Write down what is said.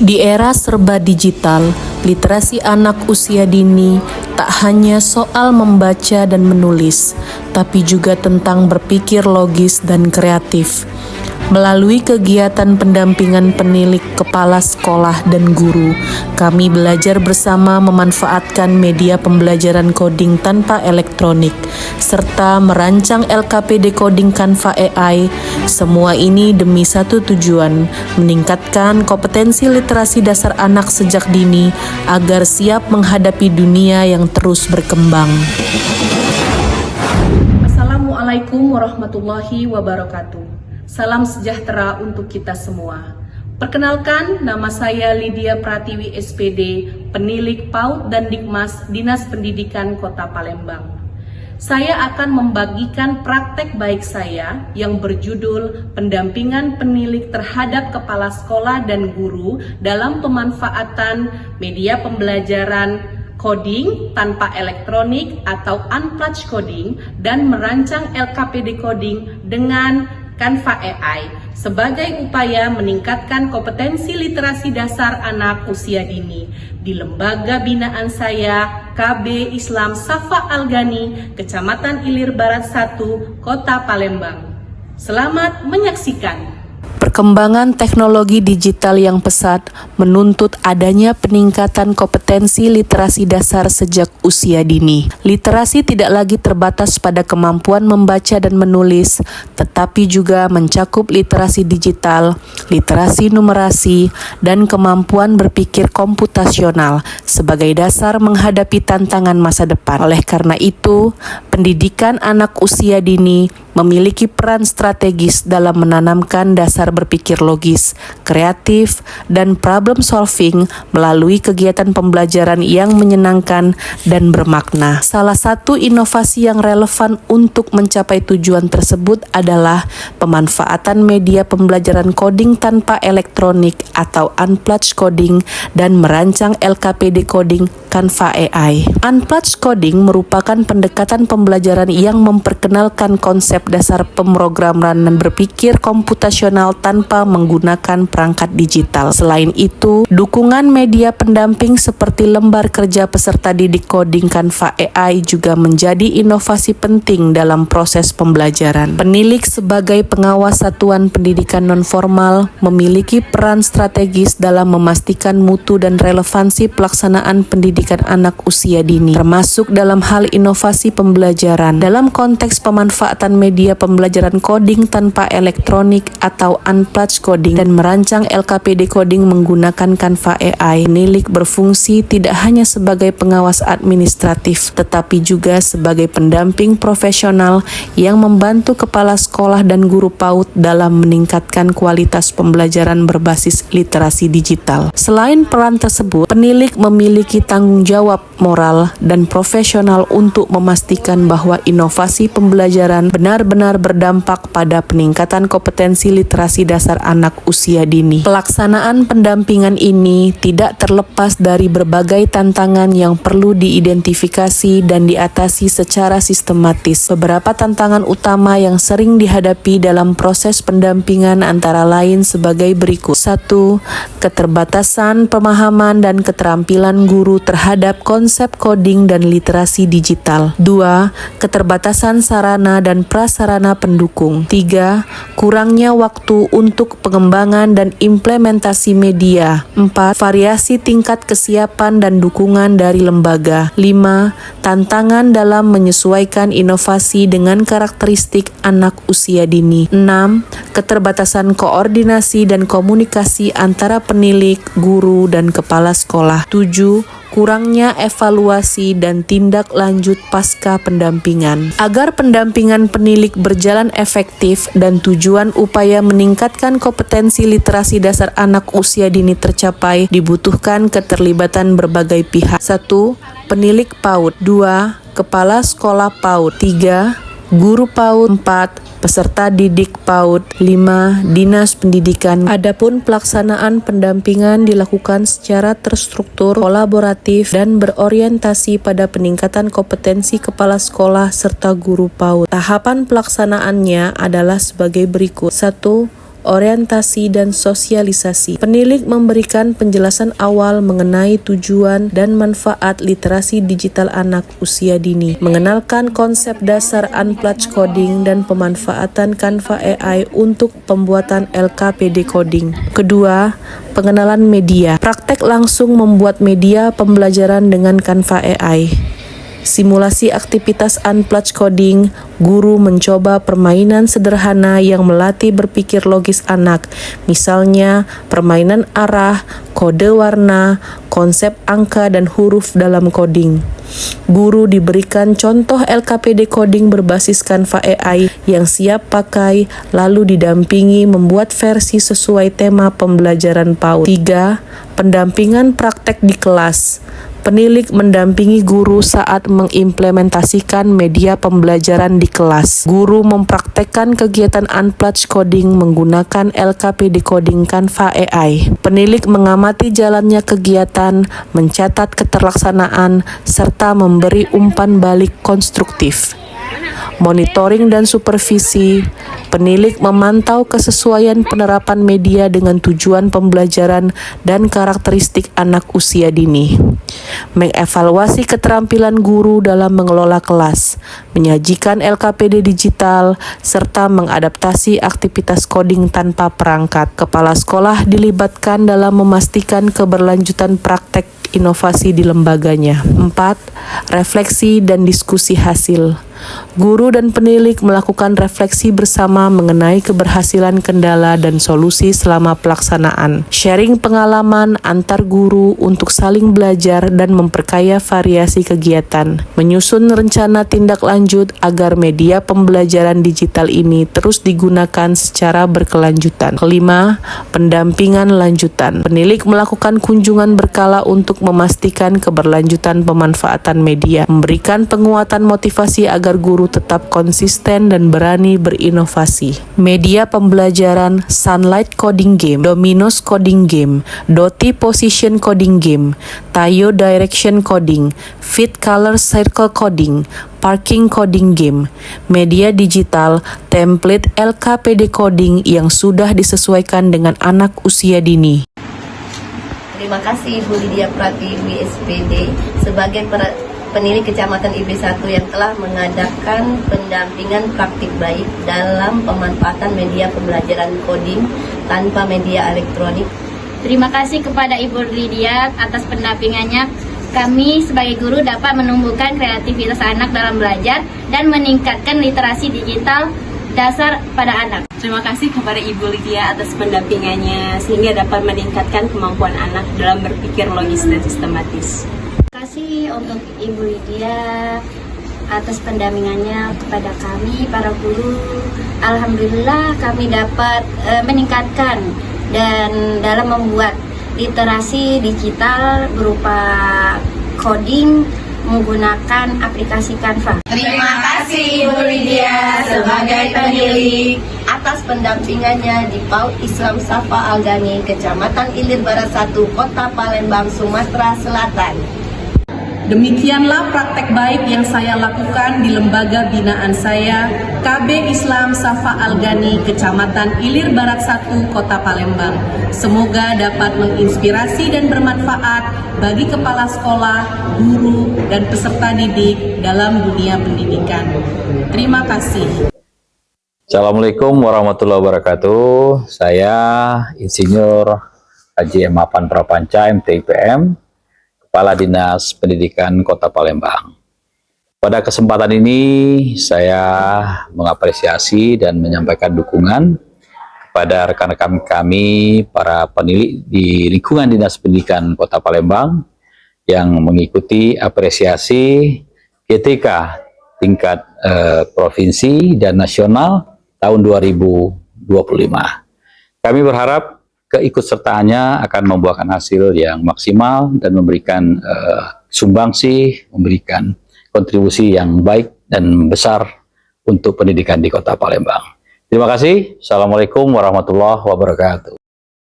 Di era serba digital, literasi anak usia dini tak hanya soal membaca dan menulis, tapi juga tentang berpikir logis dan kreatif. Melalui kegiatan pendampingan penilik, kepala sekolah, dan guru, kami belajar bersama memanfaatkan media pembelajaran coding tanpa elektronik, serta merancang LKP Decoding Canva AI. Semua ini demi satu tujuan, meningkatkan kompetensi literasi dasar anak sejak dini agar siap menghadapi dunia yang terus berkembang. Assalamualaikum warahmatullahi wabarakatuh. Salam sejahtera untuk kita semua. Perkenalkan, nama saya Lydia Pratiwi SPD, penilik PAUD dan Dikmas Dinas Pendidikan Kota Palembang. Saya akan membagikan praktek baik saya yang berjudul pendampingan penilik terhadap kepala sekolah dan guru dalam pemanfaatan media pembelajaran coding tanpa elektronik atau unplugged coding dan merancang LKP Decoding dengan Canva AI sebagai upaya meningkatkan kompetensi literasi dasar anak usia dini di lembaga binaan saya KB Islam Safa Al-Ghani, Kecamatan Ilir Barat 1, Kota Palembang. Selamat menyaksikan. Perkembangan teknologi digital yang pesat menuntut adanya peningkatan kompetensi literasi dasar sejak usia dini. Literasi tidak lagi terbatas pada kemampuan membaca dan menulis, tetapi juga mencakup literasi digital, literasi numerasi, dan kemampuan berpikir komputasional sebagai dasar menghadapi tantangan masa depan. Oleh karena itu, pendidikan anak usia dini memiliki peran strategis dalam menanamkan dasar berpikir logis, kreatif, dan problem solving melalui kegiatan pembelajaran yang menyenangkan dan bermakna. Salah satu inovasi yang relevan untuk mencapai tujuan tersebut adalah pemanfaatan media pembelajaran coding tanpa elektronik atau unplugged coding dan merancang LKP Decoding Canva AI. Unplugged coding merupakan pendekatan pembelajaran yang memperkenalkan konsep dasar pemrograman dan berpikir komputasional tanpa menggunakan perangkat digital. Selain itu, dukungan media pendamping seperti lembar kerja peserta didik coding Canva AI juga menjadi inovasi penting dalam proses pembelajaran. Penilik sebagai pengawas satuan pendidikan nonformal memiliki peran strategis dalam memastikan mutu dan relevansi pelaksanaan pendidikan anak usia dini, termasuk dalam hal inovasi pembelajaran. Dalam konteks pemanfaatan media pembelajaran coding tanpa elektronik atau unplugged coding dan merancang LKP Decoding menggunakan Canva AI, penilik berfungsi tidak hanya sebagai pengawas administratif, tetapi juga sebagai pendamping profesional yang membantu kepala sekolah dan guru PAUD dalam meningkatkan kualitas pembelajaran berbasis literasi digital. Selain peran tersebut, penilik memiliki tanggung jawab moral dan profesional untuk memastikan bahwa inovasi pembelajaran benar-benar berdampak pada peningkatan kompetensi literasi dasar anak usia dini. Pelaksanaan pendampingan ini tidak terlepas dari berbagai tantangan yang perlu diidentifikasi dan diatasi secara sistematis. Beberapa tantangan utama yang sering dihadapi dalam proses pendampingan antara lain sebagai berikut. 1. Keterbatasan pemahaman dan keterampilan guru terhadap konsep coding dan literasi digital. 2. Keterbatasan sarana dan prasarana pendukung. 3. Kurangnya waktu untuk pengembangan dan implementasi media. 4. Variasi tingkat kesiapan dan dukungan dari lembaga. 5. Tantangan dalam menyesuaikan inovasi dengan karakteristik anak usia dini. 6. Keterbatasan koordinasi dan komunikasi antara penilik, guru, dan kepala sekolah. 7. Kurangnya evaluasi dan tindak lanjut pasca pendampingan. Agar pendampingan penilik berjalan efektif dan tujuan upaya meningkatkan kompetensi literasi dasar anak usia dini tercapai, dibutuhkan keterlibatan berbagai pihak. 1. Penilik PAUD. 2. Kepala sekolah PAUD. 3. Guru PAUD. 4. Peserta didik PAUD. 5. Dinas Pendidikan. Adapun pelaksanaan pendampingan dilakukan secara terstruktur, kolaboratif, dan berorientasi pada peningkatan kompetensi kepala sekolah serta guru PAUD. Tahapan pelaksanaannya adalah sebagai berikut. 1. orientasi, dan sosialisasi. Penilik memberikan penjelasan awal mengenai tujuan dan manfaat literasi digital anak usia dini, mengenalkan konsep dasar Unplugged Coding dan pemanfaatan Canva AI untuk pembuatan LKPD Coding. Kedua, pengenalan media. Praktek langsung membuat media pembelajaran dengan Canva AI. Simulasi aktivitas Unplugged Coding, guru mencoba permainan sederhana yang melatih berpikir logis anak, misalnya permainan arah, kode warna, konsep angka dan huruf dalam coding. Guru diberikan contoh LKPD Coding berbasis Canva AI yang siap pakai, lalu didampingi membuat versi sesuai tema pembelajaran PAUD. 3. Pendampingan praktek di kelas. Penilik mendampingi guru saat mengimplementasikan media pembelajaran di kelas. Guru mempraktekkan kegiatan Unplugged Coding menggunakan LKPD Coding Canva AI. Penilik mengamati jalannya kegiatan, mencatat keterlaksanaan, serta memberi umpan balik konstruktif. Monitoring dan supervisi. Penilik memantau kesesuaian penerapan media dengan tujuan pembelajaran dan karakteristik anak usia dini. Mengevaluasi keterampilan guru dalam mengelola kelas, menyajikan LKPD digital, serta mengadaptasi aktivitas coding tanpa perangkat. Kepala sekolah dilibatkan dalam memastikan keberlanjutan praktek inovasi di lembaganya. 4. Refleksi dan diskusi hasil. Guru dan penilik melakukan refleksi bersama mengenai keberhasilan, kendala, dan solusi selama pelaksanaan. Sharing pengalaman antar guru untuk saling belajar dan memperkaya variasi kegiatan. Menyusun rencana tindak lanjut agar media pembelajaran digital ini terus digunakan secara berkelanjutan. 5. Pendampingan lanjutan. Penilik melakukan kunjungan berkala untuk memastikan keberlanjutan pemanfaatan media, memberikan penguatan motivasi agar guru tetap konsisten dan berani berinovasi. Media pembelajaran Sunlight Coding Game, Dominoes Coding Game, Doti Position Coding Game, Tayo Direction Coding, Fit Color Circle Coding, Parking Coding Game, media digital, template LKPD Coding yang sudah disesuaikan dengan anak usia dini. Terima kasih Ibu Lydia Pratiwi SPD sebagai penilik Kecamatan IB1 yang telah mengadakan pendampingan praktik baik dalam pemanfaatan media pembelajaran coding tanpa media elektronik. Terima kasih kepada Ibu Lydia atas pendampingannya. Kami sebagai guru dapat menumbuhkan kreativitas anak dalam belajar dan meningkatkan literasi digital dasar pada anak. Terima kasih kepada Ibu Lydia atas pendampingannya sehingga dapat meningkatkan kemampuan anak dalam berpikir logis dan sistematis. Terima kasih untuk Ibu Lydia atas pendampingannya kepada kami para guru. Alhamdulillah kami dapat meningkatkan dan dalam membuat literasi digital berupa coding menggunakan aplikasi Canva. Terima kasih Ibu Lydia sebagai penilik atas pendampingannya di PAUD Islam Safa Al-Ghani, Kecamatan Ilir Barat 1, Kota Palembang, Sumatera Selatan. Demikianlah praktek baik yang saya lakukan di lembaga binaan saya, KB Islam Safa Al-Ghani, Kecamatan Ilir Barat 1, Kota Palembang. Semoga dapat menginspirasi dan bermanfaat bagi kepala sekolah, guru, dan peserta didik dalam dunia pendidikan. Terima kasih. Assalamualaikum warahmatullahi wabarakatuh. Saya Insinyur Haji M. Afan Prapanca, MTIPM, Kepala Dinas Pendidikan Kota Palembang. Pada kesempatan ini saya mengapresiasi dan menyampaikan dukungan kepada rekan-rekan kami, para penilik di lingkungan Dinas Pendidikan Kota Palembang yang mengikuti apresiasi GTK tingkat provinsi dan nasional tahun 2025. Kami berharap keikutsertaannya akan membuahkan hasil yang maksimal dan memberikan sumbangsi, memberikan kontribusi yang baik dan besar untuk pendidikan di Kota Palembang. Terima kasih. Assalamualaikum warahmatullahi wabarakatuh.